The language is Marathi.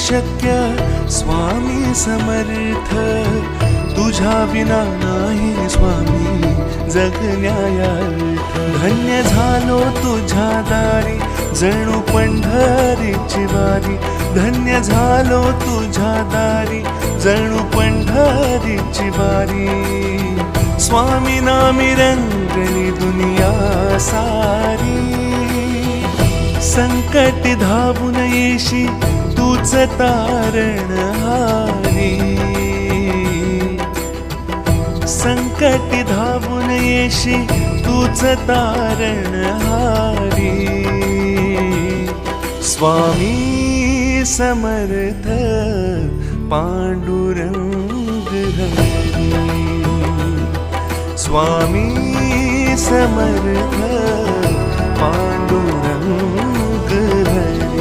शक्य स्वामी समर्थ, तुझ्या विना नाही स्वामी जगण्यार्थ। धन्य झालो तुझ्या दारी जणू पंढरीची वारी, धन्य झालो तुझ्या दारी जणू पंढरीची वारी। स्वामी नामी रंगली दुनिया सारी, संकट धावून येशी तूच तारणहारी, संकट धावून येशी तूच तारणहारी। स्वामी समर्थ पांडुरंग हरी, स्वामी समर्थ पांडुरंग हरी।